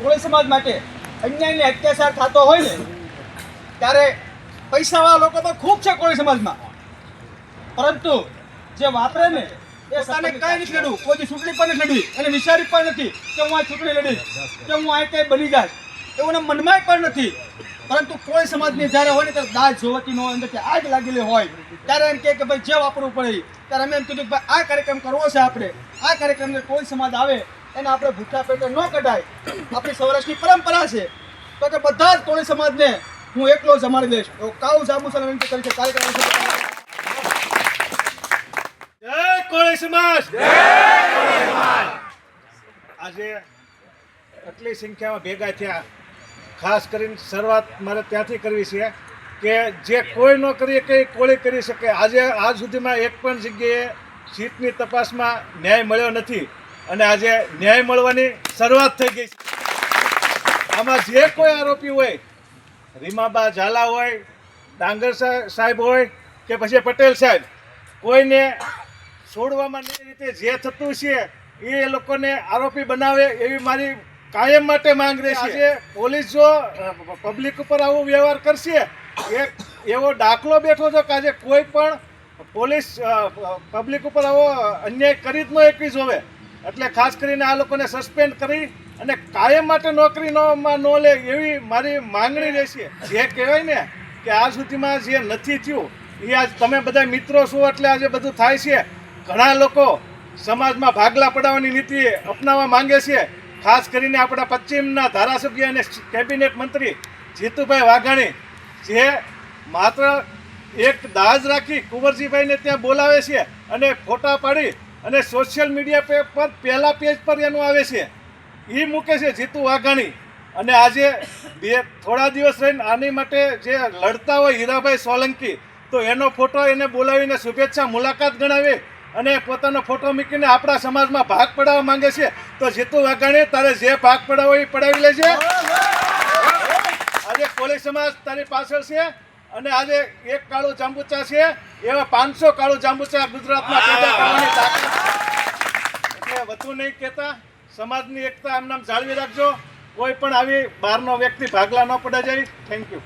કોળી સમાજ માટે અન્યાય ને અત્યાચાર થતો હોય ને ત્યારે પૈસાવાળા લોકો તો ખૂબ છે કોળી સમાજમાં, પરંતુ જે વાપરે ને એ પોતાને કાંઈ નથી લડવું, કોઈ ચૂંટણી પણ નથી લડવી અને વિચારી પણ નથી કે હું આ ચૂંટણી લડીશ કે હું આ કંઈ બની જાય, એવું મનમાં પણ નથી. પરંતુ કોઈ સમાજની જ્યારે હોય ને ત્યારે દાજ જોવતી ન હોય, અંદરથી આગ લાગેલી હોય ત્યારે એમ કે ભાઈ જે વાપરવું પડે. ત્યારે અમે એમ કીધું કે ભાઈ આ કાર્યક્રમ કરવો છે, આપણે આ કાર્યક્રમને કોઈ સમાજ આવે એને આપણે ભૂખ્યા પેટે ન કઢાય. આપણી સૌરાષ્ટ્રની પરંપરા છે તો કે બધા જ કોળી સમાજને હું એકલો જમાડી દઈશ. એવો કાળુ જાંબુસર વિનંતી કરી છે કાર્યક્રમ. જય કોળી સમાજ, આજે આટલી સંખ્યામાં ભેગા થયા, ખાસ કરીને શરૂઆત મારે ત્યાંથી કરવી છે કે જે કોઈ ન કરી શકે એ કોળી કરી શકે. આજે આજ સુધીમાં એક પણ જગ્યાએ સીટની તપાસમાં ન્યાય મળ્યો નથી અને આજે ન્યાય મળવાની શરૂઆત થઈ ગઈ છે. આમાં જે કોઈ આરોપી હોય, રીમાબા ઝાલા હોય, ડાંગર સાહેબ હોય કે પછી પટેલ સાહેબ, કોઈને છોડવામાં નહીં. રીતે જે થતું છે એ લોકોને આરોપી બનાવે એવી મારી કાયમ માટે માંગ રહેશે. આજે પોલીસ જો પબ્લિક ઉપર આવો વ્યવહાર કરશે, એક એવો દાખલો બેઠો છે કે આજે કોઈ પણ પોલીસ પબ્લિક ઉપર આવો અન્યાય કરી જ ન એકવી જોવે. એટલે ખાસ કરીને આ લોકોને સસ્પેન્ડ કરી અને કાયમ માટે નોકરી ન લે એવી મારી માંગણી રહેશે. જે કહેવાય ને કે આજ સુધીમાં જે નથી થયું એ આજ તમે બધા મિત્રો છો એટલે આજે બધું થાય છે. ઘણા લોકો સમાજમાં ભાગલા પડાવવાની નીતિ અપનાવવા માંગે છે. ખાસ કરીને આપણા પશ્ચિમના ધારાસભ્ય અને કેબિનેટ મંત્રી જીતુભાઈ વાઘાણી, જે માત્ર એક દાજ રાખી કુંવરજીભાઈને ત્યાં બોલાવે છે અને ફોટા પાડી અને સોશિયલ મીડિયા પર પહેલા પેજ પર એનું આવે છે, એ મૂકે છે જીતુ વાઘાણી. અને આજે થોડા દિવસ રહીને આની માટે જે લડતા હોય હીરાભાઈ સોલંકી, તો એનો ફોટો એને બોલાવીને શુભેચ્છા મુલાકાત ગણાવી અને પોતાનો ફોટો મૂકીને આપણા સમાજમાં ભાગ પડાવવા માંગે છે. તો જીતુ વાઘાણી, તારે જે ભાગ પડાવો એ પડાવી લેજે. આજે કોળી સમાજ તારી પાછળ છે અને આજે એક કાળું જાંબુચા છે એવા 500 કાળું જાંબુચા ગુજરાતમાં પેદા કરવાની તાકાત. એટલે વધુ નહીં કહેતા, સમાજની એકતા આમ નામ જાળવી રાખજો. કોઈ પણ આવી બહારનો વ્યક્તિ ભાગલા ન પડે જાય. Thank you.